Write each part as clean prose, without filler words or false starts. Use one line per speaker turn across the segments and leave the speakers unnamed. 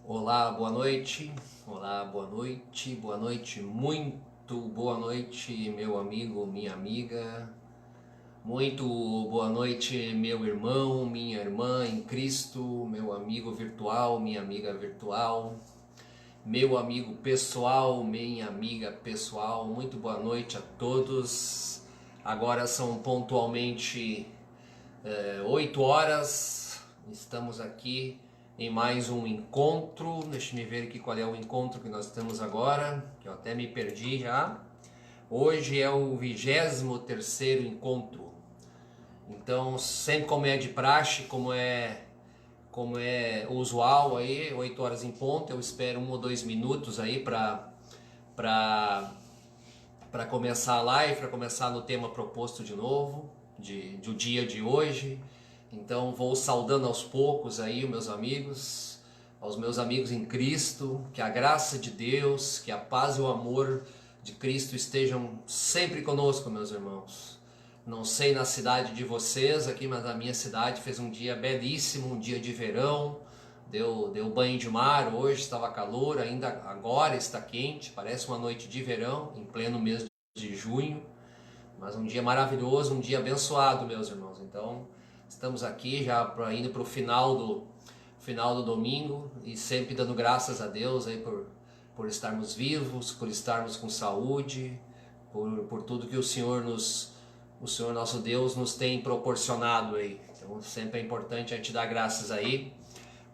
Olá, boa noite. Olá, boa noite. Boa noite, muito boa noite, meu amigo, minha amiga. Muito boa noite, meu irmão, minha irmã em Cristo, meu amigo virtual, minha amiga virtual, meu amigo pessoal, minha amiga pessoal. Muito boa noite a todos. Agora são pontualmente 8 horas, estamos aqui em mais um encontro. Deixa eu ver aqui qual é o encontro que nós temos agora, que eu até me perdi já. Hoje é o 23º encontro. Então, sempre como é de praxe, como é usual aí, 8 horas em ponto, eu espero 1 ou 2 minutos aí para para começar a live, para começar no tema proposto de novo, do dia de hoje. Então vou saudando aos poucos aí os meus amigos, aos meus amigos em Cristo, que a graça de Deus, que a paz e o amor de Cristo estejam sempre conosco, meus irmãos. Não sei na cidade de vocês aqui, mas na minha cidade fez um dia belíssimo, um dia de verão. Deu banho de mar, hoje estava calor, ainda agora está quente, parece uma noite de verão, em pleno mês de junho, mas um dia maravilhoso, um dia abençoado, meus irmãos. Então, estamos aqui já indo para o final do domingo e sempre dando graças a Deus aí por estarmos vivos, por estarmos com saúde, por tudo que o Senhor nosso Deus nos tem proporcionado aí. Então, sempre é importante a gente dar graças aí.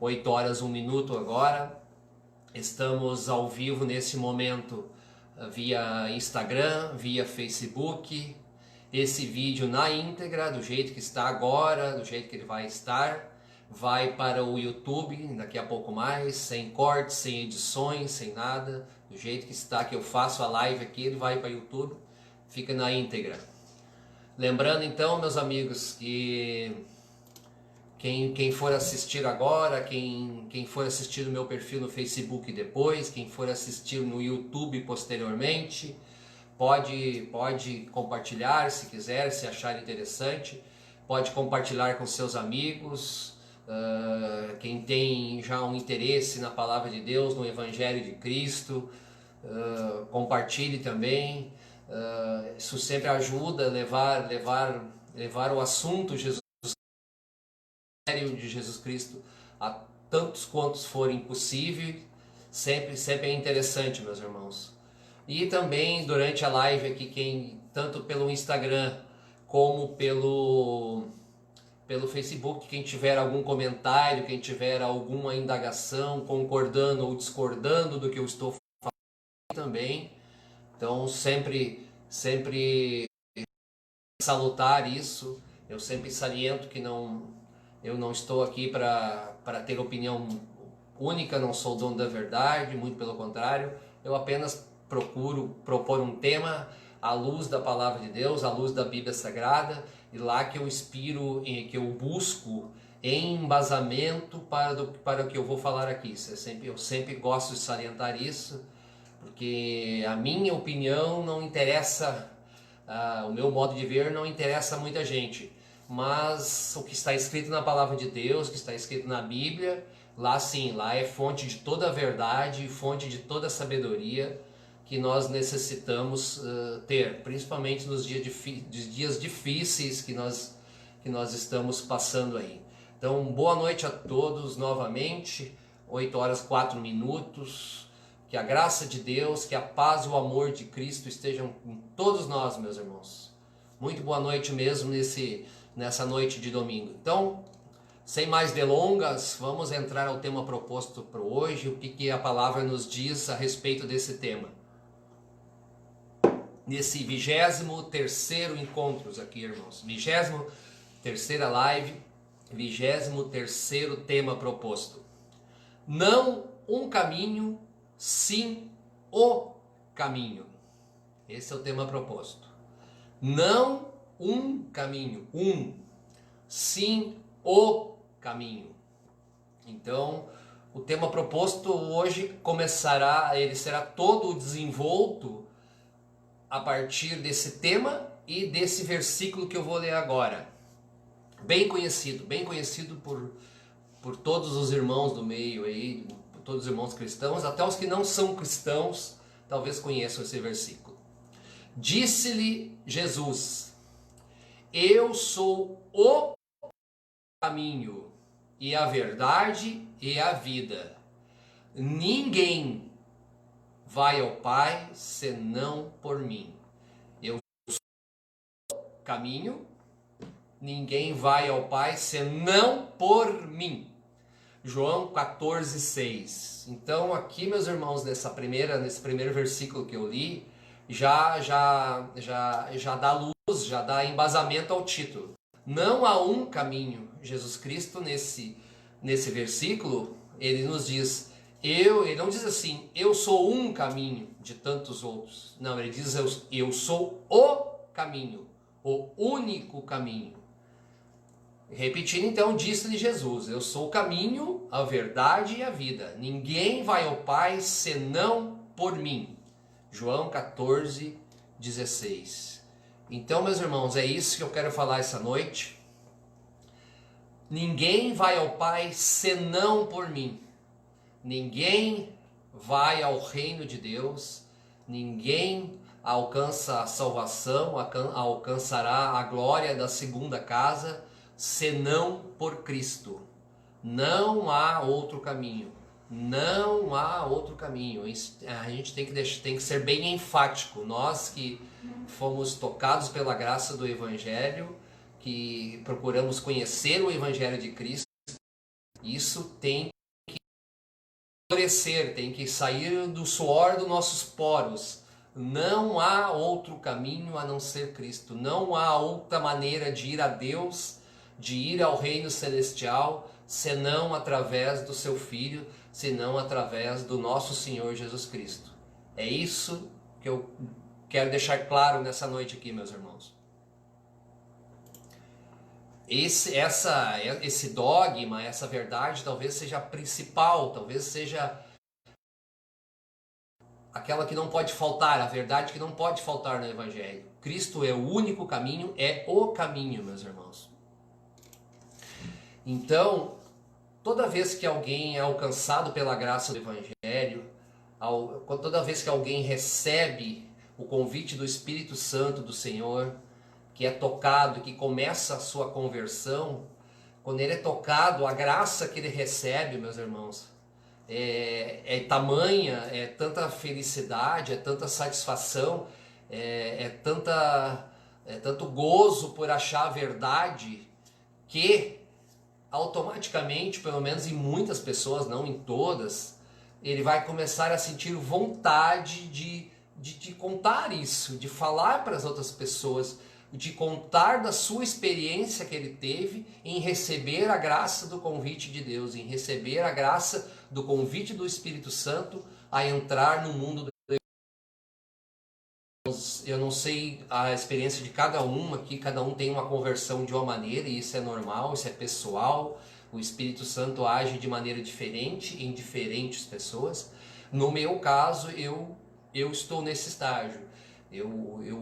8 horas, 1 minuto agora. Estamos ao vivo nesse momento via Instagram, via Facebook. Esse vídeo na íntegra, do jeito que está agora, do jeito que ele vai estar, vai para o YouTube daqui a pouco mais, sem cortes, sem edições, sem nada. Do jeito que está, que eu faço a live aqui, ele vai para o YouTube, fica na íntegra. Lembrando então, meus amigos, que quem for assistir agora, quem for assistir no meu perfil no Facebook depois, quem for assistir no YouTube posteriormente, pode compartilhar se quiser, se achar interessante, pode compartilhar com seus amigos, quem tem já um interesse na Palavra de Deus, no Evangelho de Cristo, compartilhe também. Isso sempre ajuda a levar o assunto de Jesus Cristo a tantos quantos forem possível. Sempre é interessante, meus irmãos. E também durante a live aqui, tanto pelo Instagram como pelo Facebook, quem tiver algum comentário, quem tiver alguma indagação, concordando ou discordando do que eu estou falando também. Então sempre salutar isso. Eu sempre saliento que eu não estou aqui para ter opinião única, não sou dono da verdade, muito pelo contrário. Eu apenas procuro propor um tema à luz da Palavra de Deus, à luz da Bíblia Sagrada, e lá que eu inspiro, que eu busco em embasamento para o que eu vou falar aqui. Eu sempre gosto de salientar isso, porque a minha opinião não interessa, o meu modo de ver não interessa a muita gente, mas o que está escrito na Palavra de Deus, o que está escrito na Bíblia, lá sim, lá é fonte de toda a verdade, fonte de toda a sabedoria que nós necessitamos ter, principalmente nos dias difíceis que nós estamos passando aí. Então, boa noite a todos novamente, 8 horas 4 minutos. Que a graça de Deus, que a paz e o amor de Cristo estejam com todos nós, meus irmãos. Muito boa noite mesmo nessa noite de domingo. Então, sem mais delongas, vamos entrar ao tema proposto para hoje. O que a palavra nos diz a respeito desse tema? Nesse 23º encontros aqui, irmãos. 23ª live, 23º tema proposto. Não um caminho, sim o caminho. Esse é o tema proposto. Não um caminho, sim o caminho. Então, o tema proposto hoje ele será todo desenvolto a partir desse tema e desse versículo que eu vou ler agora. Bem conhecido por todos os irmãos do meio aí, por todos os irmãos cristãos, até os que não são cristãos, talvez conheçam esse versículo. Disse-lhe Jesus: eu sou o caminho e a verdade e a vida. Ninguém vai ao Pai senão por mim. Eu sou o caminho, ninguém vai ao Pai senão por mim. João 14:6. Então aqui, meus irmãos, nesse primeiro versículo que eu li, já dá luz, já dá embasamento ao título. Não há um caminho. Jesus Cristo nesse versículo, ele nos diz, ele não diz assim, eu sou um caminho de tantos outros. Não, ele diz, eu sou o caminho, o único caminho. Repetindo então, disse-lhe Jesus, eu sou o caminho, a verdade e a vida. Ninguém vai ao Pai senão por mim. João 14:16. Então, meus irmãos, é isso que eu quero falar essa noite. Ninguém vai ao Pai senão por mim. Ninguém vai ao reino de Deus. Ninguém alcança a salvação, alcançará a glória da segunda casa, senão por Cristo. Não há outro caminho. Não há outro caminho. A gente tem que ser bem enfático. Nós que fomos tocados pela graça do Evangelho, que procuramos conhecer o Evangelho de Cristo, isso tem que florescer, tem que sair do suor dos nossos poros. Não há outro caminho a não ser Cristo. Não há outra maneira de ir a Deus, de ir ao reino celestial, senão através do seu Filho, senão através do nosso Senhor Jesus Cristo. É isso que eu quero deixar claro nessa noite aqui, meus irmãos. Esse dogma, essa verdade, talvez seja a principal, talvez seja aquela que não pode faltar, a verdade que não pode faltar no Evangelho. Cristo é o único caminho, é o caminho, meus irmãos. Então, toda vez que alguém é alcançado pela graça do Evangelho, toda vez que alguém recebe o convite do Espírito Santo do Senhor, que é tocado, que começa a sua conversão, quando ele é tocado, a graça que ele recebe, meus irmãos, é tamanha, é tanta felicidade, é tanta satisfação, é tanto gozo por achar a verdade, que automaticamente, pelo menos em muitas pessoas, não em todas, ele vai começar a sentir vontade de contar isso, de falar para as outras pessoas, de contar da sua experiência que ele teve em receber a graça do convite de Deus, em receber a graça do convite do Espírito Santo a entrar no mundo do Deus. Eu não sei a experiência de cada um aqui, cada um tem uma conversão de uma maneira, e isso é normal, isso é pessoal. O Espírito Santo age de maneira diferente em diferentes pessoas. No meu caso, eu estou nesse estágio.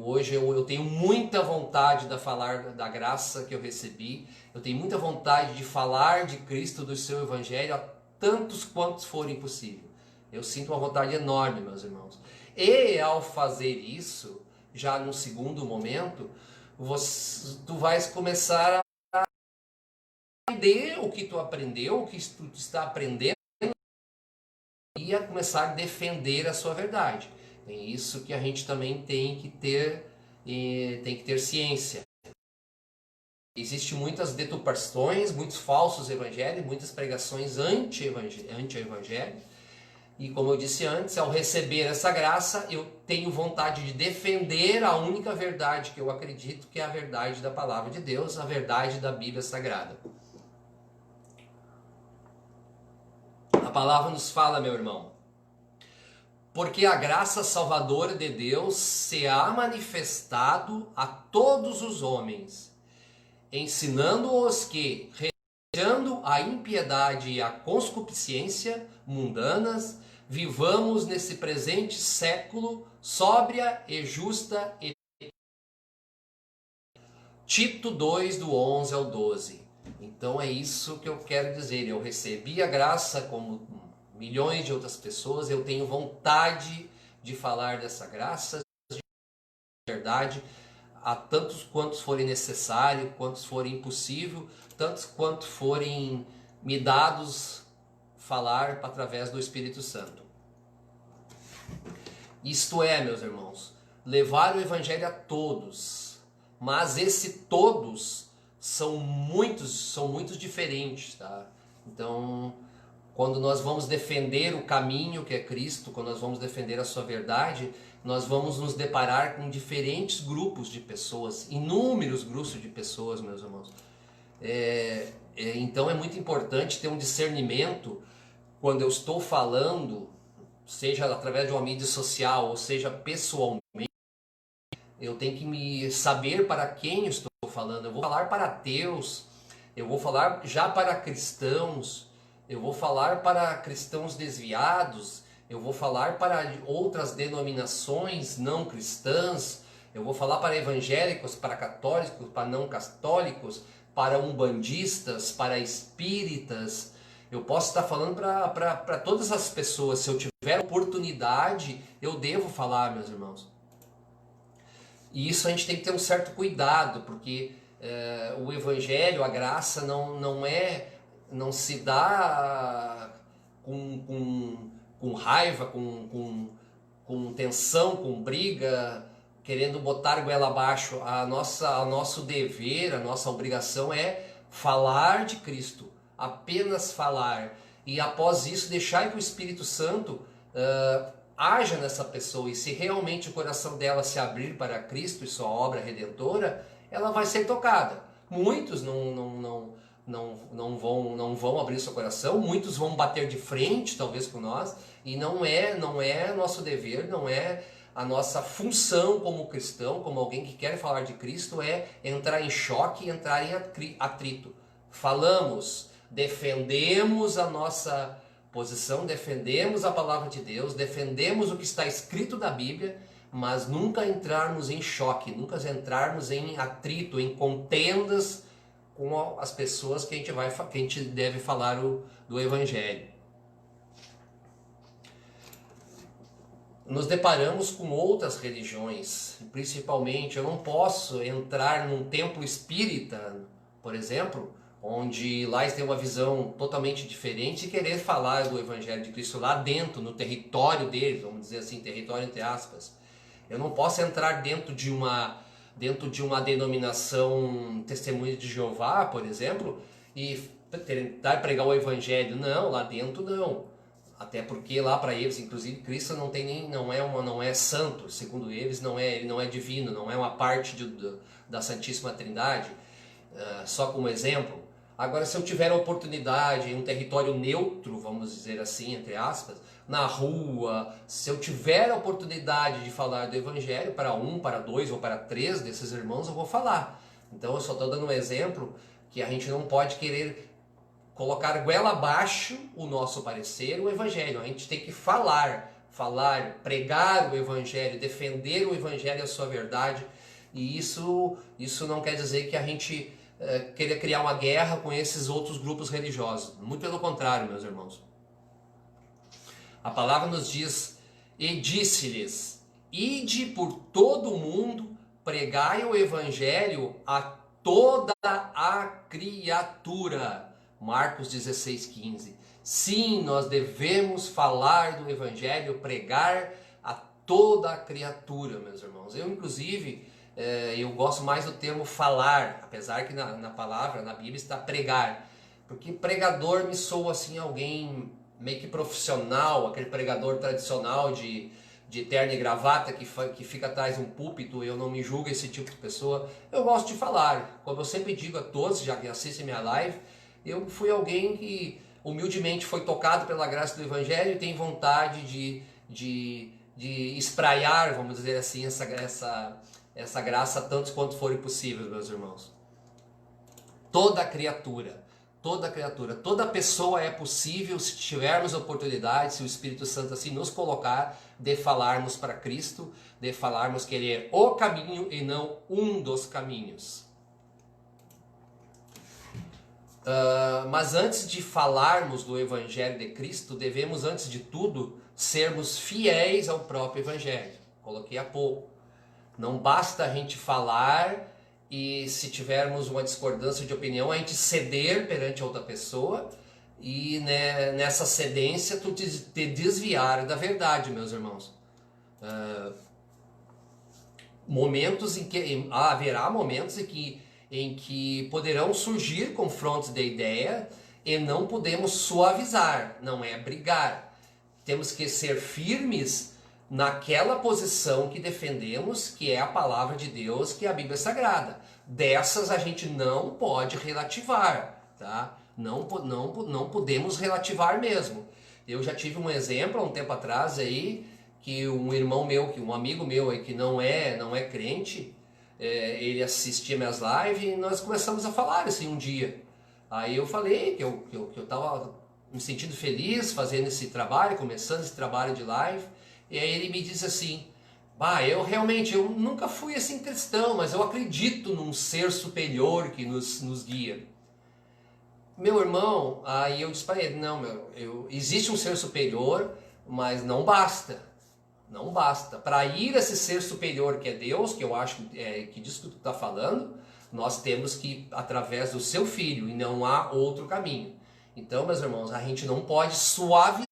Hoje eu tenho muita vontade de falar da graça que eu recebi. Eu tenho muita vontade de falar de Cristo, do seu Evangelho, a tantos quantos forem possível. Eu sinto uma vontade enorme, meus irmãos. E ao fazer isso, já no segundo momento, tu vais começar a aprender o que tu aprendeu, o que tu está aprendendo, e a começar a defender a sua verdade. É isso que a gente também tem que ter ciência. Existem muitas deturpações, muitos falsos evangelhos, muitas pregações anti-evangelho. E como eu disse antes, ao receber essa graça, eu tenho vontade de defender a única verdade que eu acredito, que é a verdade da palavra de Deus, a verdade da Bíblia Sagrada. A palavra nos fala, meu irmão, porque a graça salvadora de Deus se há manifestado a todos os homens, ensinando-os que, renunciando à impiedade e à concupiscência mundanas, vivamos nesse presente século sóbria e justa. Tito 2, do 11 ao 12. Então é isso que eu quero dizer. Eu recebi a graça como milhões de outras pessoas. Eu tenho vontade de falar dessa graça, de verdade, a tantos quantos forem necessário, quantos forem possível, tantos quanto forem me dados falar através do Espírito Santo. Isto é, meus irmãos, levar o Evangelho a todos, mas esse todos são muitos diferentes, tá? Então, quando nós vamos defender o caminho que é Cristo, quando nós vamos defender a sua verdade, nós vamos nos deparar com diferentes grupos de pessoas, inúmeros grupos de pessoas, meus irmãos. Então é muito importante ter um discernimento quando eu estou falando, seja através de uma mídia social ou seja pessoalmente. Eu tenho que me saber para quem eu estou falando. Eu vou falar para ateus, eu vou falar já para cristãos, eu vou falar para cristãos desviados, eu vou falar para outras denominações não cristãs, eu vou falar para evangélicos, para católicos, para não católicos, para umbandistas, para espíritas. Eu posso estar falando para todas as pessoas. Se eu tiver oportunidade, eu devo falar, meus irmãos. E isso a gente tem que ter um certo cuidado, porque o Evangelho, a graça, não se dá com raiva, com tensão, com briga, querendo botar goela abaixo. O nosso dever, a nossa obrigação é falar de Cristo, apenas falar. E após isso deixar que o Espírito Santo haja nessa pessoa, e se realmente o coração dela se abrir para Cristo e sua obra redentora, ela vai ser tocada. Muitos não vão abrir seu coração, muitos vão bater de frente talvez com nós, e não é nosso dever, não é a nossa função como cristão, como alguém que quer falar de Cristo, é entrar em choque, entrar em atrito. Falamos, defendemos a nossa posição, defendemos a palavra de Deus, defendemos o que está escrito na Bíblia, mas nunca entrarmos em choque, nunca entrarmos em atrito, em contendas com as pessoas que a gente deve falar do Evangelho. Nos deparamos com outras religiões, principalmente eu não posso entrar num templo espírita, por exemplo, onde lá eles têm uma visão totalmente diferente, e querer falar do Evangelho de Cristo lá dentro, no território deles, vamos dizer assim, território entre aspas. Eu não posso entrar dentro de uma denominação Testemunha de Jeová, por exemplo, e tentar pregar o Evangelho. Não, lá dentro não. Até porque lá para eles, inclusive, Cristo não é santo, segundo eles, ele não é divino, não é uma parte da Santíssima Trindade. Só como exemplo. Agora, se eu tiver a oportunidade em um território neutro, vamos dizer assim, entre aspas, na rua, se eu tiver a oportunidade de falar do Evangelho para um, para dois ou para três desses irmãos, eu vou falar. Então eu só estou dando um exemplo que a gente não pode querer colocar goela abaixo o nosso parecer, o Evangelho. A gente tem que falar, pregar o Evangelho, defender o Evangelho e a sua verdade. E isso não quer dizer que a gente querer criar uma guerra com esses outros grupos religiosos. Muito pelo contrário, meus irmãos. A palavra nos diz: e disse-lhes, ide por todo o mundo, pregai o Evangelho a toda a criatura. Marcos 16:15. Sim, nós devemos falar do Evangelho, pregar a toda a criatura, meus irmãos. Eu, inclusive, eu gosto mais do termo falar, apesar que na palavra, na Bíblia, está pregar. Porque pregador me soa assim alguém meio que profissional, aquele pregador tradicional de terno e gravata que fica atrás de um púlpito. Eu não me julgo esse tipo de pessoa. Eu gosto de falar. Como eu sempre digo a todos, já que assistem minha live, eu fui alguém que humildemente foi tocado pela graça do Evangelho e tem vontade de espraiar, vamos dizer assim, essa graça tantos quanto forem possíveis, meus irmãos. Toda criatura, toda pessoa é possível, se tivermos oportunidade, se o Espírito Santo assim nos colocar, de falarmos para Cristo, de falarmos que Ele é o caminho e não um dos caminhos. Mas antes de falarmos do Evangelho de Cristo, devemos, antes de tudo, sermos fiéis ao próprio Evangelho. Coloquei há pouco. Não basta a gente falar e, se tivermos uma discordância de opinião, a gente ceder perante outra pessoa e, né, nessa cedência tu te desviar da verdade, meus irmãos. Haverá momentos em que poderão surgir confrontos de ideia e não podemos suavizar, não é brigar. Temos que ser firmes naquela posição que defendemos, que é a palavra de Deus, que é a Bíblia Sagrada. Dessas a gente não pode relativar, tá? Não podemos relativar mesmo. Eu já tive um exemplo há um tempo atrás aí, que um irmão meu, um amigo meu aí, que não é crente, ele assistia minhas lives e nós começamos a falar assim um dia. Aí eu falei que eu estava me sentindo feliz fazendo esse trabalho, começando esse trabalho de live. E aí ele me disse assim: eu nunca fui assim cristão, mas eu acredito num ser superior que nos guia. Meu irmão, aí eu disse para ele: não, existe um ser superior, mas não basta. Não basta. Para ir a esse ser superior que é Deus, que eu acho que disso que tu está falando, nós temos que ir através do seu Filho e não há outro caminho. Então, meus irmãos, a gente não pode suavizar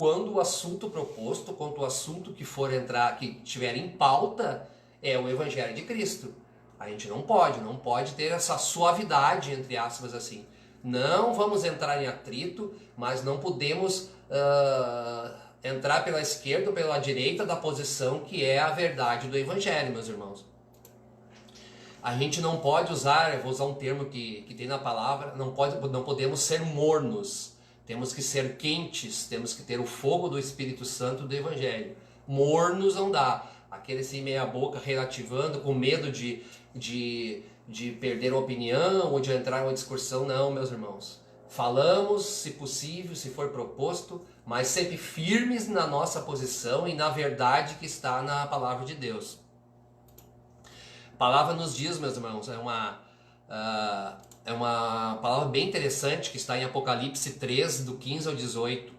quando o assunto proposto, quando o assunto que for entrar, que tiver em pauta, é o Evangelho de Cristo. A gente não pode ter essa suavidade, entre aspas, assim. Não vamos entrar em atrito, mas não podemos entrar pela esquerda ou pela direita da posição que é a verdade do Evangelho, meus irmãos. A gente não pode usar, eu vou usar um termo que tem na palavra, não podemos ser mornos. Temos que ser quentes, temos que ter o fogo do Espírito Santo do Evangelho. Mornos não dá. Aquele assim meia boca relativando, com medo de perder a opinião ou de entrar em uma discussão, não, meus irmãos. Falamos, se possível, se for proposto, mas sempre firmes na nossa posição e na verdade que está na palavra de Deus. A palavra nos diz, meus irmãos, é uma palavra bem interessante que está em Apocalipse 3, do 15 ao 18.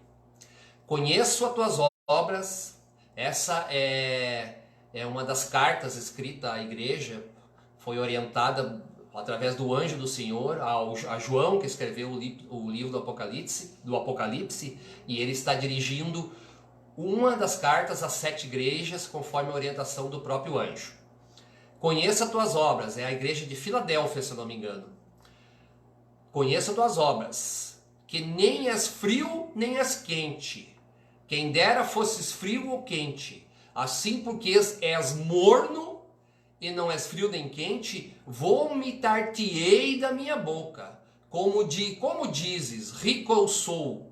Conheço as tuas obras. Essa é uma das cartas escritas à igreja, foi orientada através do anjo do Senhor a João, que escreveu o livro do Apocalipse, e ele está dirigindo uma das cartas às 7 igrejas conforme a orientação do próprio anjo. Conheça as tuas obras, é a igreja de Filadélfia, se eu não me engano. Conheça as tuas obras, que nem és frio nem és quente. Quem dera fosses frio ou quente. Assim, porque és morno e não és frio nem quente, vomitar-te-ei da minha boca. Como dizes, rico eu sou,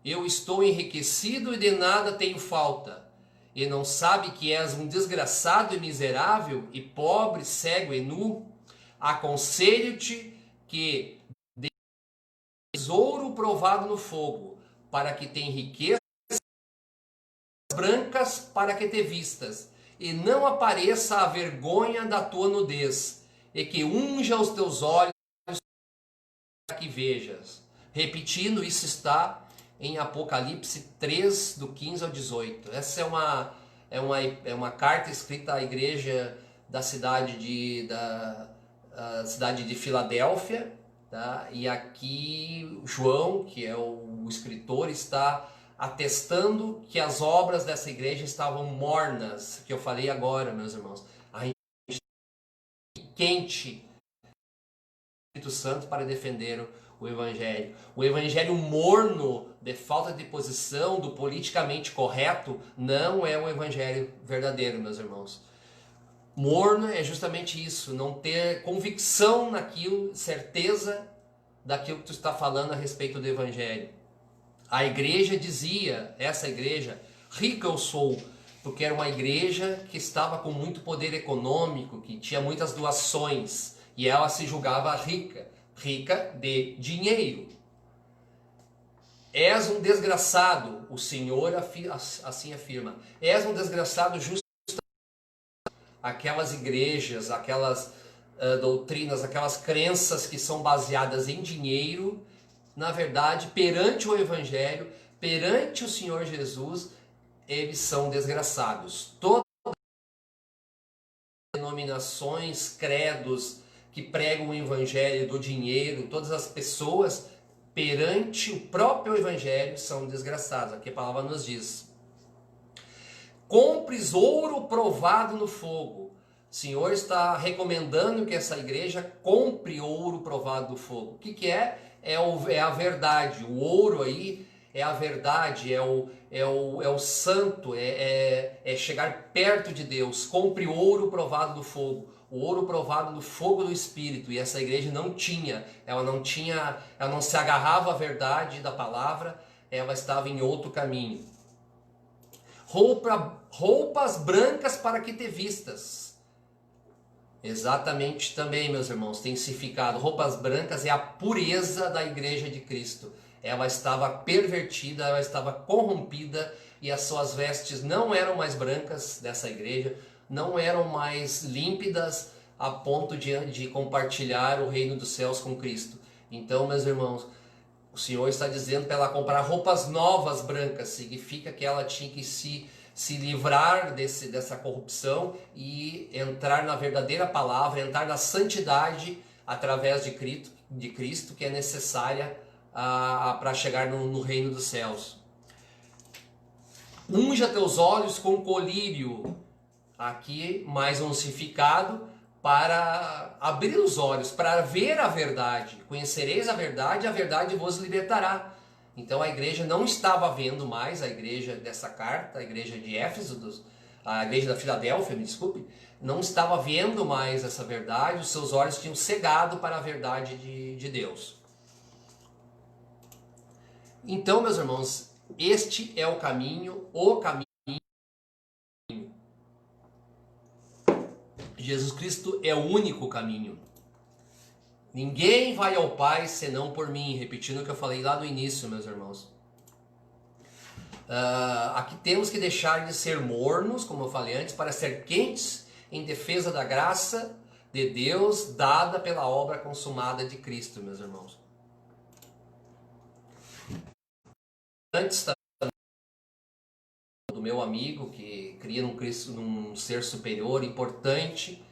eu estou enriquecido e de nada tenho falta. E não sabe que és um desgraçado e miserável, e pobre, cego e nu? Aconselho-te que tesouro provado no fogo, para que te enriqueças, brancas para que te vistas, e não apareça a vergonha da tua nudez, e que unja os teus olhos para que vejas. Repetindo, isso está em Apocalipse 3, do 15 ao 18. Essa é uma carta escrita à igreja da cidade de Filadélfia, tá? E aqui João, que é o escritor, está atestando que as obras dessa igreja estavam mornas, que eu falei agora, meus irmãos. A gente quente o Espírito Santo para defender o Evangelho. O Evangelho morno, de falta de posição, do politicamente correto, não é o Evangelho verdadeiro, meus irmãos. Morno é justamente isso, não ter convicção naquilo, certeza daquilo que tu está falando a respeito do Evangelho. A igreja dizia, essa igreja, rica eu sou, porque era uma igreja que estava com muito poder econômico, que tinha muitas doações, e ela se julgava rica de dinheiro. És um desgraçado, o Senhor assim afirma, és um desgraçado justo. Aquelas igrejas, aquelas doutrinas, aquelas crenças que são baseadas em dinheiro, na verdade, perante o Evangelho, perante o Senhor Jesus, eles são desgraçados. Todas as denominações, credos que pregam o Evangelho do dinheiro, todas as pessoas perante o próprio Evangelho são desgraçados. Aqui a palavra nos diz: compres ouro provado no fogo. O Senhor está recomendando que essa igreja compre ouro provado no fogo. O que é? É a verdade. O ouro aí é a verdade, é o santo, é chegar perto de Deus. Compre ouro provado do fogo. O ouro provado do fogo do Espírito. E essa igreja não tinha. Ela não se agarrava à verdade da palavra. Ela estava em outro caminho. Roupas brancas para que te vistas. Exatamente também, meus irmãos, tem significado. Roupas brancas é a pureza da igreja de Cristo. Ela estava pervertida, ela estava corrompida e as suas vestes não eram mais brancas dessa igreja, não eram mais límpidas a ponto de compartilhar o reino dos céus com Cristo. Então, meus irmãos, o Senhor está dizendo para ela comprar roupas novas brancas, significa que ela tinha que se livrar dessa corrupção e entrar na verdadeira palavra, entrar na santidade através de Cristo, que é necessária para chegar no reino dos céus. Unja teus olhos com colírio, aqui mais um significado, para abrir os olhos, para ver a verdade. Conhecereis a verdade vos libertará. Então a igreja não estava vendo mais, a igreja dessa carta, a igreja de Éfeso, a igreja da Filadélfia, me desculpe, não estava vendo mais essa verdade, os seus olhos tinham cegado para a verdade de Deus. Então, meus irmãos, este é o caminho. Jesus Cristo é o único caminho. Ninguém vai ao Pai senão por mim, repetindo o que eu falei lá no início, meus irmãos. Aqui temos que deixar de ser mornos, como eu falei antes, para ser quentes em defesa da graça de Deus dada pela obra consumada de Cristo, meus irmãos. Antes do meu amigo que cria num ser superior importante,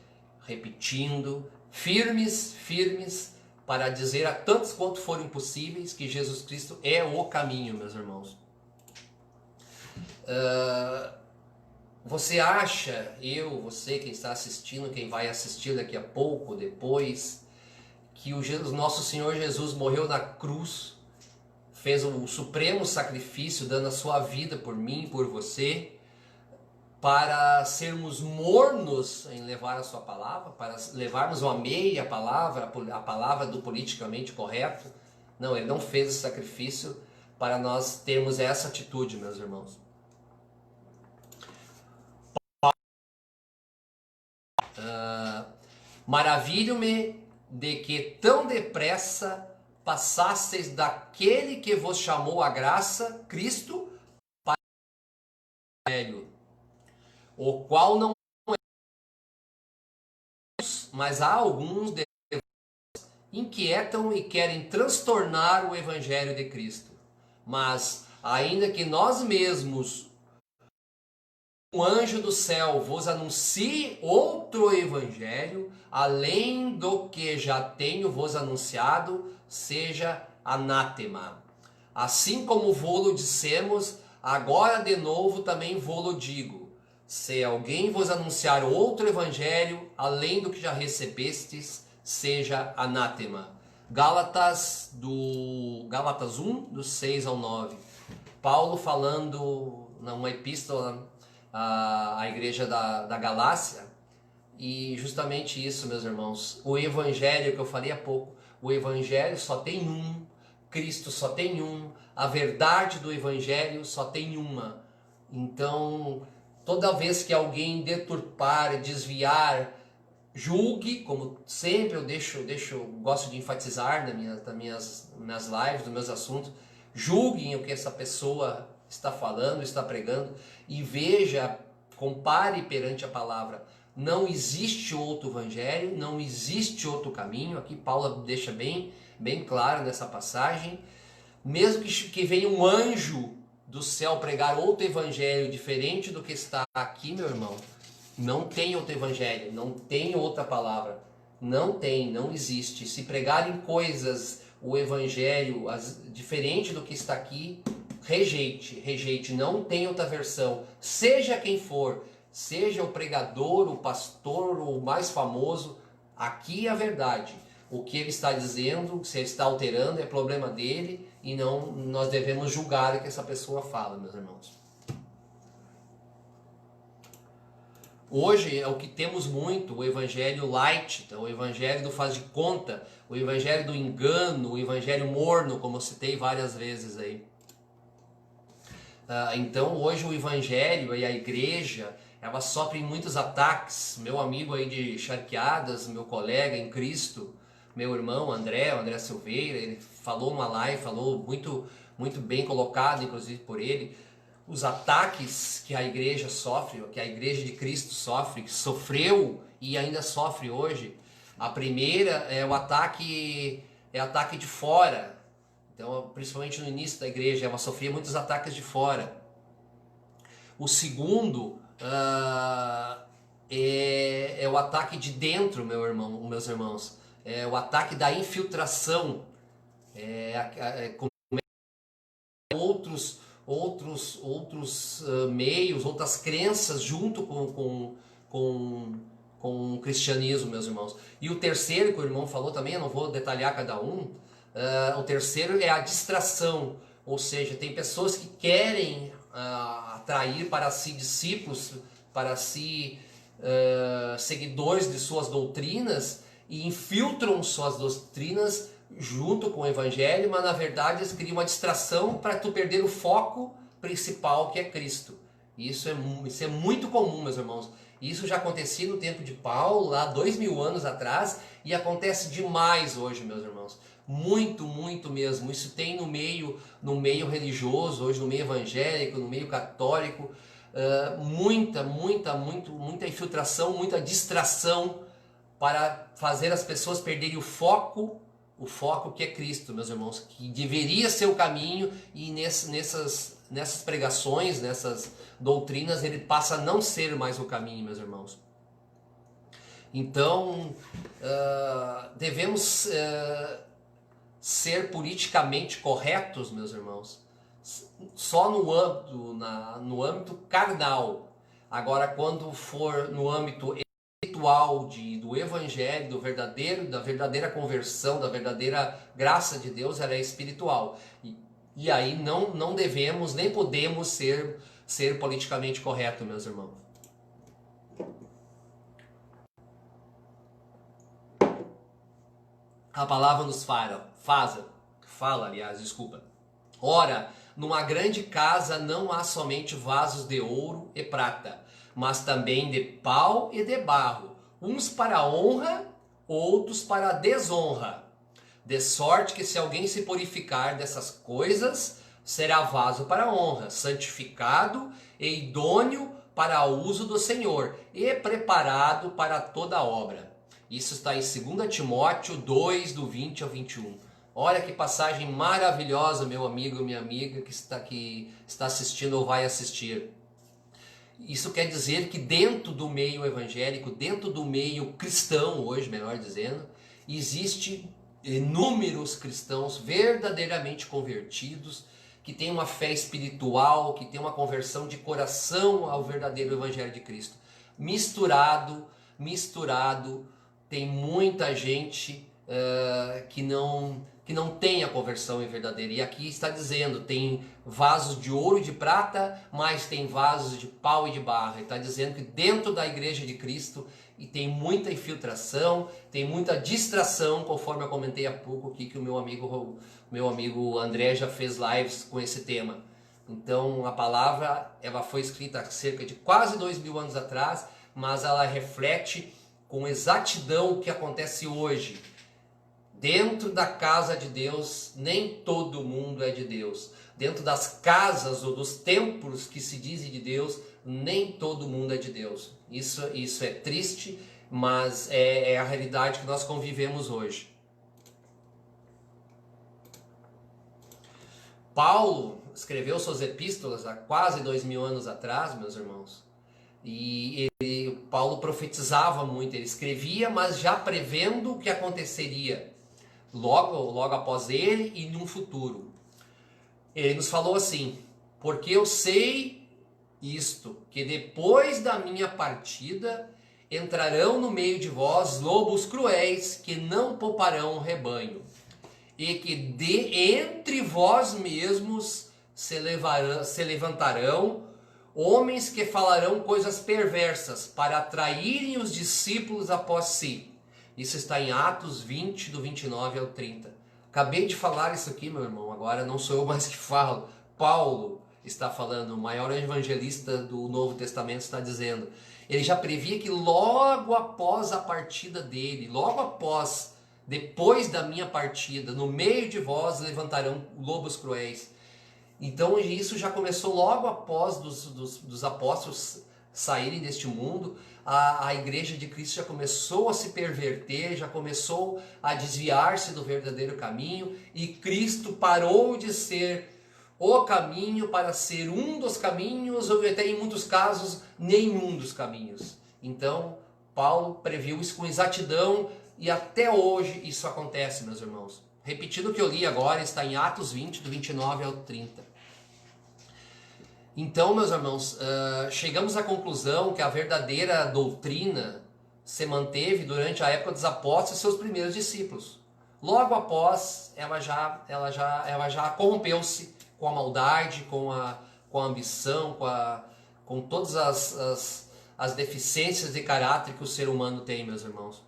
repetindo, firmes para dizer a tantos quanto forem possíveis que Jesus Cristo é o caminho, meus irmãos. Você acha, você, quem está assistindo, quem vai assistir daqui a pouco, depois, que o nosso Senhor Jesus morreu na cruz, fez o supremo sacrifício, dando a sua vida por mim e por você, para sermos mornos em levar a sua palavra, para levarmos uma meia palavra, a palavra do politicamente correto? Não, ele não fez esse sacrifício para nós termos essa atitude, meus irmãos. Maravilho-me de que tão depressa passasseis daquele que vos chamou a graça, Cristo, para o Evangelho, o qual não é, mas há alguns que inquietam e querem transtornar o Evangelho de Cristo. Mas, ainda que nós mesmos, um anjo do céu vos anuncie outro Evangelho, além do que já tenho vos anunciado, seja anátema. Assim como vô-lo dissemos, agora de novo também vô-lo digo. Se alguém vos anunciar outro evangelho, além do que já recebestes, seja anátema. Gálatas 1, do 6 ao 9. Paulo falando numa epístola à igreja da Galácia, e justamente isso, meus irmãos, o evangelho que eu falei há pouco, o evangelho só tem um, Cristo só tem um, a verdade do evangelho só tem uma. Então, toda vez que alguém deturpar, desviar, julgue, como sempre eu gosto de enfatizar nas minhas lives, nos meus assuntos, julguem o que essa pessoa está falando, está pregando, e veja, compare perante a palavra. Não existe outro evangelho, não existe outro caminho. Aqui Paulo deixa bem claro nessa passagem. Mesmo que venha um anjo do céu pregar outro evangelho diferente do que está aqui, meu irmão, não tem outro evangelho, não tem outra palavra. Não existe. Se pregarem coisas, o evangelho diferente do que está aqui, rejeite. Não tem outra versão. Seja quem for, seja o pregador, o pastor, o mais famoso, aqui é a verdade. O que ele está dizendo, se ele está alterando, é problema dele e não nós devemos julgar o que essa pessoa fala, meus irmãos. Hoje é o que temos muito, o evangelho light, então, o evangelho do faz de conta, o evangelho do engano, o evangelho morno, como eu citei várias vezes aí. Então hoje o evangelho e a igreja, ela sofre muitos ataques. Meu amigo aí de Charqueadas, meu colega em Cristo, meu irmão André Silveira, ele falou numa live, falou muito bem colocado, inclusive por ele, os ataques que a igreja sofre, que a igreja de Cristo sofre, que sofreu e ainda sofre hoje. A primeira é o ataque de fora. Então, principalmente no início da igreja, ela sofria muitos ataques de fora. O segundo é o ataque de dentro, meus irmãos. É o ataque da infiltração. Outros meios, outras crenças junto com o cristianismo, meus irmãos. E o terceiro, que o irmão falou também, eu não vou detalhar cada um, o terceiro é a distração, ou seja, tem pessoas que querem atrair para si discípulos, para si seguidores de suas doutrinas e infiltram suas doutrinas junto com o evangelho, mas na verdade eles criam uma distração para tu perder o foco principal, que é Cristo. Isso é muito comum, meus irmãos. Isso já acontecia no tempo de Paulo, lá 2000 anos atrás, e acontece demais hoje, meus irmãos. Muito mesmo. Isso tem no meio religioso, hoje no meio evangélico, no meio católico, muita infiltração, muita distração para fazer as pessoas perderem o foco que é Cristo, meus irmãos, que deveria ser o caminho, e nessas pregações, nessas doutrinas, ele passa a não ser mais o caminho, meus irmãos. Então, devemos ser politicamente corretos, meus irmãos, só no âmbito carnal. Agora, quando for no âmbito espiritual do evangelho, da verdadeira conversão, da verdadeira graça de Deus, ela é espiritual. E aí não devemos, nem podemos ser politicamente correto, meus irmãos. A palavra nos fala, Ora, numa grande casa não há somente vasos de ouro e prata, mas também de pau e de barro, uns para a honra, outros para a desonra. De sorte que se alguém se purificar dessas coisas, será vaso para a honra, santificado e idôneo para o uso do Senhor, e preparado para toda obra. Isso está em 2 Timóteo 2, do 20 ao 21. Olha que passagem maravilhosa, meu amigo, minha amiga, que está assistindo ou vai assistir. Isso quer dizer que dentro do meio evangélico, dentro do meio cristão hoje, melhor dizendo, existe inúmeros cristãos verdadeiramente convertidos, que têm uma fé espiritual, que têm uma conversão de coração ao verdadeiro evangelho de Cristo. Misturado, tem muita gente que não tem a conversão verdadeira. E aqui está dizendo, tem vasos de ouro e de prata, mas tem vasos de pau e de barro. Ele está dizendo que dentro da igreja de Cristo e tem muita infiltração, tem muita distração, conforme eu comentei há pouco aqui, que o meu amigo André já fez lives com esse tema. Então a palavra ela foi escrita há cerca de quase 2000 anos atrás, mas ela reflete com exatidão o que acontece hoje. Dentro da casa de Deus, nem todo mundo é de Deus. Dentro das casas ou dos templos que se dizem de Deus, nem todo mundo é de Deus. Isso é triste, mas é a realidade que nós convivemos hoje. Paulo escreveu suas epístolas há quase 2000 anos atrás, meus irmãos. E Paulo profetizava muito, ele escrevia, mas já prevendo o que aconteceria logo após ele e no futuro. Ele nos falou assim: porque eu sei isto, que depois da minha partida entrarão no meio de vós lobos cruéis que não pouparão o rebanho, e que de entre vós mesmos se levantarão homens que falarão coisas perversas para atraírem os discípulos após si. Isso está em Atos 20, do 29 ao 30. Acabei de falar isso aqui, meu irmão, agora não sou eu mais que falo. Paulo está falando, o maior evangelista do Novo Testamento está dizendo. Ele já previa que logo após a partida dele, logo após, depois da minha partida, no meio de vós levantarão lobos cruéis. Então isso já começou logo após dos apóstolos saírem deste mundo. A igreja de Cristo já começou a se perverter, já começou a desviar-se do verdadeiro caminho, e Cristo parou de ser o caminho para ser um dos caminhos, ou até em muitos casos nenhum dos caminhos. Então Paulo previu isso com exatidão, e até hoje isso acontece, meus irmãos. Repetindo o que eu li agora, está em Atos 20, do 29 ao 30. Então, meus irmãos, chegamos à conclusão que a verdadeira doutrina se manteve durante a época dos apóstolos e seus primeiros discípulos. Logo após, ela já corrompeu-se com a maldade, com a ambição, com todas as deficiências de caráter que o ser humano tem, meus irmãos.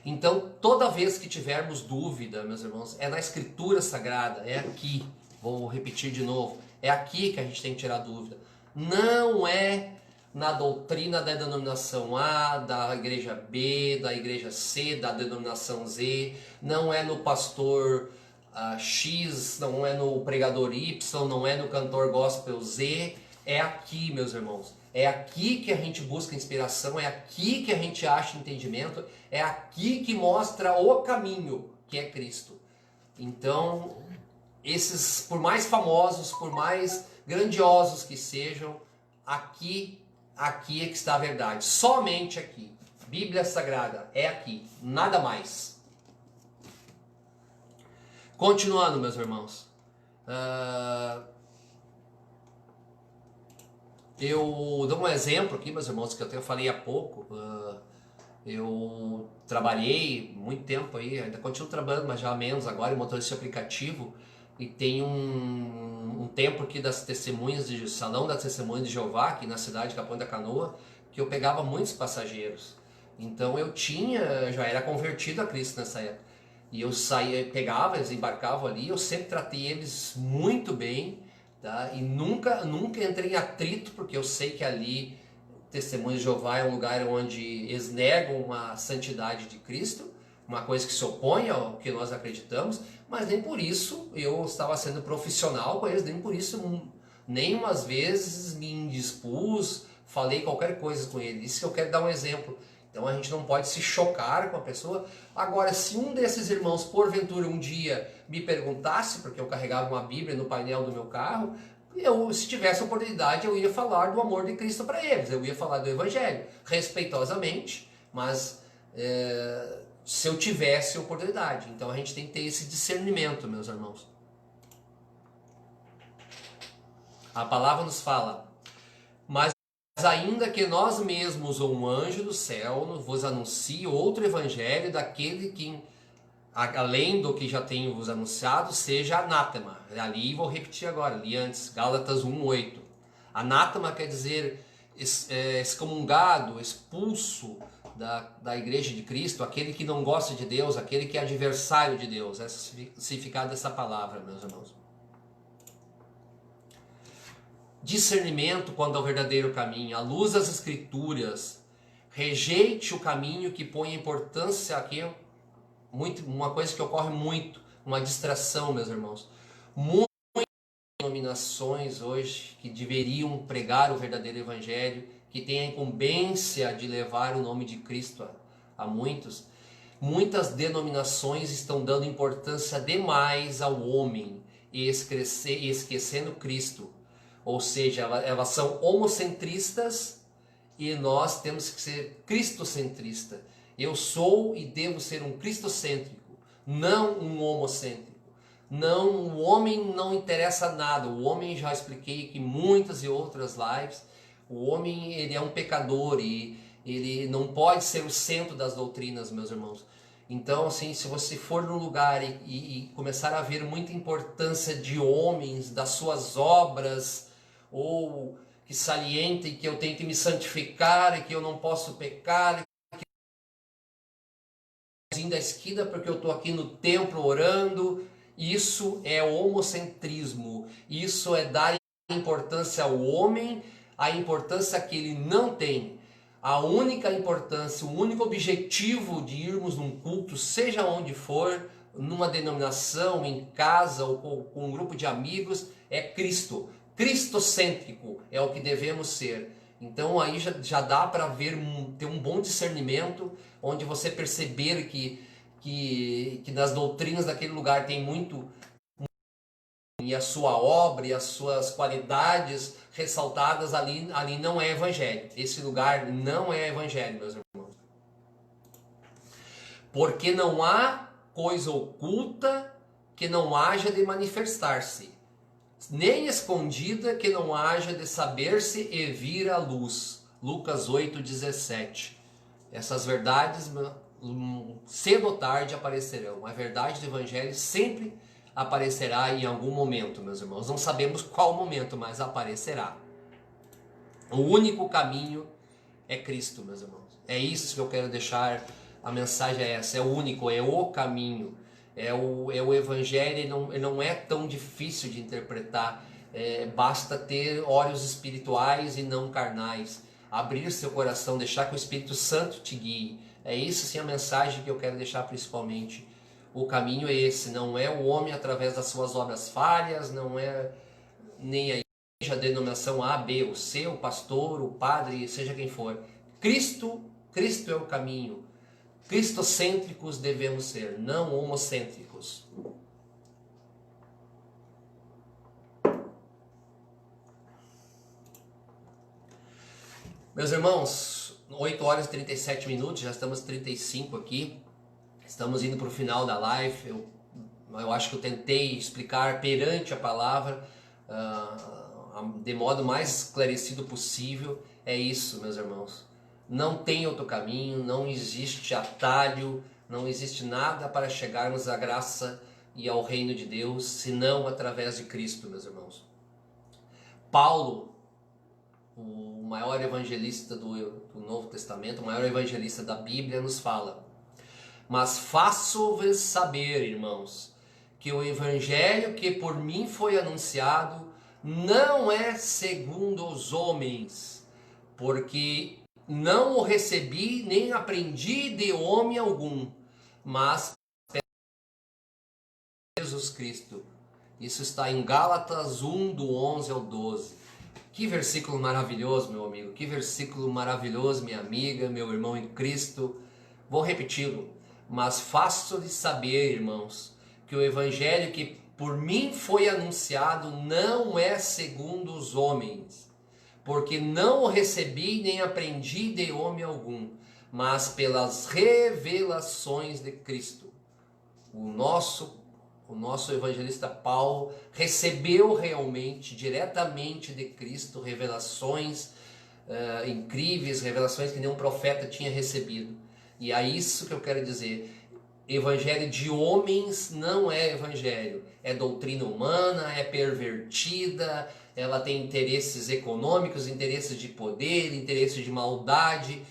Então, toda vez que tivermos dúvida, meus irmãos, é na Escritura Sagrada, é aqui, vou repetir de novo, é aqui que a gente tem que tirar dúvida. Não é na doutrina da denominação A, da igreja B, da igreja C, da denominação Z, não é no pastor X, não é no pregador Y, não é no cantor gospel Z, é aqui, meus irmãos. É aqui que a gente busca inspiração, é aqui que a gente acha entendimento, é aqui que mostra o caminho, que é Cristo. Então, esses, por mais famosos, por mais grandiosos que sejam, aqui é que está a verdade. Somente aqui. Bíblia Sagrada é aqui, nada mais. Continuando, meus irmãos. Eu dou um exemplo aqui, meus irmãos, que eu falei há pouco. Eu trabalhei muito tempo aí, ainda continuo trabalhando, mas já menos agora, em motorista de aplicativo. E tem um tempo aqui das testemunhas, Salão das Testemunhas de Jeová, aqui na cidade de Capão da Canoa, que eu pegava muitos passageiros. Então já era convertido a Cristo nessa época. E eu saía, pegava, eles embarcavam ali, eu sempre tratei eles muito bem, tá? E nunca entrei em atrito, porque eu sei que ali, Testemunhas de Jeová é um lugar onde eles negam a santidade de Cristo, uma coisa que se opõe ao que nós acreditamos, mas nem por isso eu estava sendo profissional com eles, nem por isso nenhumas vezes me indispus, falei qualquer coisa com eles. Isso que eu quero dar um exemplo. Então a gente não pode se chocar com a pessoa. Agora, se um desses irmãos, porventura, um dia me perguntasse, porque eu carregava uma Bíblia no painel do meu carro, se tivesse oportunidade, eu ia falar do amor de Cristo para eles, eu ia falar do Evangelho, respeitosamente, mas se eu tivesse oportunidade. Então a gente tem que ter esse discernimento, meus irmãos. A palavra nos fala: mas ainda que nós mesmos ou um anjo do céu vos anuncie outro evangelho daquele que, além do que já tenho vos anunciado, seja anátema. Ali vou repetir agora, li antes, Gálatas 1:8. Anátema quer dizer excomungado, expulso da igreja de Cristo, aquele que não gosta de Deus, aquele que é adversário de Deus. Esse é o significado dessa palavra, meus irmãos. Discernimento quanto ao verdadeiro caminho, à luz das Escrituras. Rejeite o caminho que põe importância àquilo uma coisa que ocorre muito, uma distração, meus irmãos. Muitas denominações hoje que deveriam pregar o verdadeiro evangelho, que têm a incumbência de levar o nome de Cristo a muitos, muitas denominações estão dando importância demais ao homem e esquecendo Cristo. Ou seja, elas são homocentristas e nós temos que ser cristocentristas. Eu sou e devo ser um cristocêntrico, não um homocêntrico. Não, o homem não interessa nada. O homem, já expliquei aqui muitas e outras lives, o homem ele é um pecador e ele não pode ser o centro das doutrinas, meus irmãos. Então, assim, se você for no lugar e começar a ver muita importância de homens, das suas obras, ou que salientem que eu tenho que me santificar e que eu não posso pecar, da esquina porque eu estou aqui no templo orando, isso é homocentrismo, isso é dar importância ao homem, a importância que ele não tem. A única importância, o único objetivo de irmos num culto, seja onde for, numa denominação, em casa ou com um grupo de amigos, é Cristo. Cristocêntrico é o que devemos ser. Então aí já dá para ver, ter um bom discernimento, onde você perceber que nas doutrinas daquele lugar tem muito, e a sua obra e as suas qualidades ressaltadas ali não é evangelho. Esse lugar não é evangelho, meus irmãos. Porque não há coisa oculta que não haja de manifestar-se, nem escondida que não haja de saber-se e vir à luz. Lucas 8,17. Essas verdades cedo ou tarde aparecerão. A verdade do evangelho sempre aparecerá em algum momento, meus irmãos. Não sabemos qual momento, mas aparecerá. O único caminho é Cristo, meus irmãos. É isso que eu quero deixar. A mensagem é essa, é o único, é o caminho. É o evangelho, ele não é tão difícil de interpretar. Basta ter olhos espirituais e não carnais. Abrir seu coração, deixar que o Espírito Santo te guie. É isso sim a mensagem que eu quero deixar principalmente. O caminho é esse, não é o homem através das suas obras falhas, não é nem a igreja, a denominação A, B ou C, o pastor, o padre, seja quem for. Cristo é o caminho. Cristocêntricos devemos ser, não homocêntricos. Meus irmãos, 8 horas e 37 minutos, já estamos 35 aqui. Estamos indo para o final da live. Eu acho que eu tentei explicar perante a palavra de modo mais esclarecido possível. É isso, meus irmãos. Não tem outro caminho, não existe atalho, não existe nada para chegarmos à graça e ao reino de Deus, senão através de Cristo, meus irmãos. Paulo, o maior evangelista do Novo Testamento, o maior evangelista da Bíblia, nos fala: mas faço-vos saber, irmãos, que o evangelho que por mim foi anunciado não é segundo os homens, porque não o recebi nem aprendi de homem algum, mas Jesus Cristo. Isso está em Gálatas 1, do 11 ao 12. Que versículo maravilhoso, meu amigo. Que versículo maravilhoso, minha amiga, meu irmão em Cristo. Vou repeti-lo. Mas faço-lhes saber, irmãos, que o evangelho que por mim foi anunciado não é segundo os homens, porque não o recebi nem aprendi de homem algum, mas pelas revelações de Cristo. O nosso evangelista Paulo recebeu realmente, diretamente de Cristo, revelações incríveis, revelações que nenhum profeta tinha recebido. E é isso que eu quero dizer. Evangelho de homens não é evangelho. É doutrina humana, é pervertida, ela tem interesses econômicos, interesses de poder, interesses de maldade,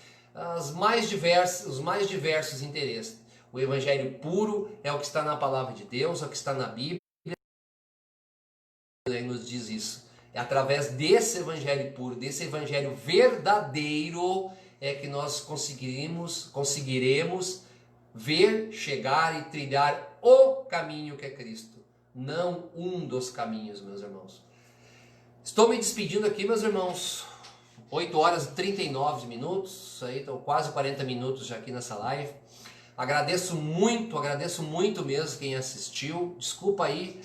os mais diversos interesses. O evangelho puro é o que está na palavra de Deus, é o que está na Bíblia. Ele nos diz isso. É através desse evangelho puro, desse evangelho verdadeiro, é que nós conseguiremos ver, chegar e trilhar o caminho que é Cristo, não um dos caminhos, meus irmãos. Estou me despedindo aqui, meus irmãos. 8 horas e 39 minutos, aí estão quase 40 minutos já aqui nessa live. Agradeço muito mesmo quem assistiu. Desculpa aí,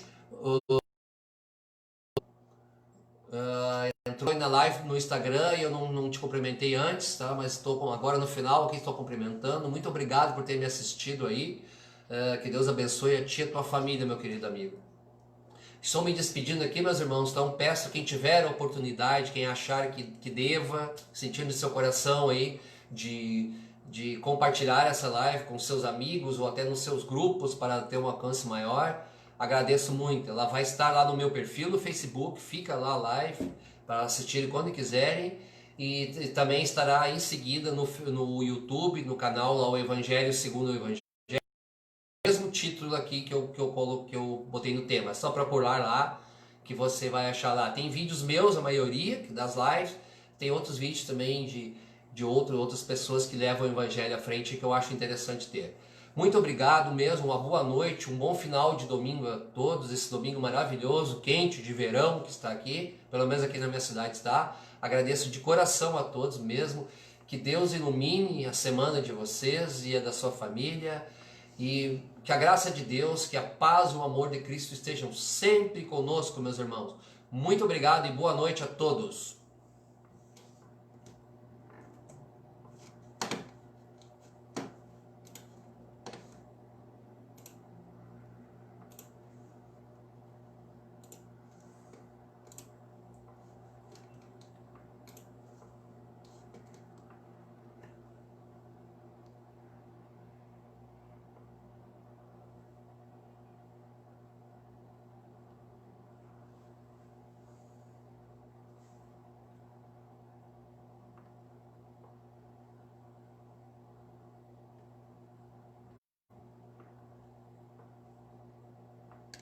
entrou aí na live no Instagram e eu não te cumprimentei antes, tá? Mas estou agora no final aqui, estou cumprimentando. Muito obrigado por ter me assistido aí. Que Deus abençoe a ti e a tua família, meu querido amigo. Estou me despedindo aqui, meus irmãos, então peço quem tiver a oportunidade, quem achar que deva, sentindo no seu coração aí, de compartilhar essa live com seus amigos ou até nos seus grupos para ter um alcance maior, agradeço muito. Ela vai estar lá no meu perfil no Facebook, fica lá a live para assistirem quando quiserem, e também estará em seguida no YouTube, no canal lá, o Evangelho segundo o Evangelho. Mesmo título aqui que eu botei no tema, é só procurar lá que você vai achar lá. Tem vídeos meus, a maioria das lives, tem outros vídeos também de outras pessoas que levam o evangelho à frente que eu acho interessante ter. Muito obrigado mesmo, uma boa noite, um bom final de domingo a todos, esse domingo maravilhoso, quente, de verão que está aqui, pelo menos aqui na minha cidade está. Agradeço de coração a todos mesmo, que Deus ilumine a semana de vocês e a da sua família, e que a graça de Deus, que a paz e o amor de Cristo estejam sempre conosco, meus irmãos. Muito obrigado e boa noite a todos.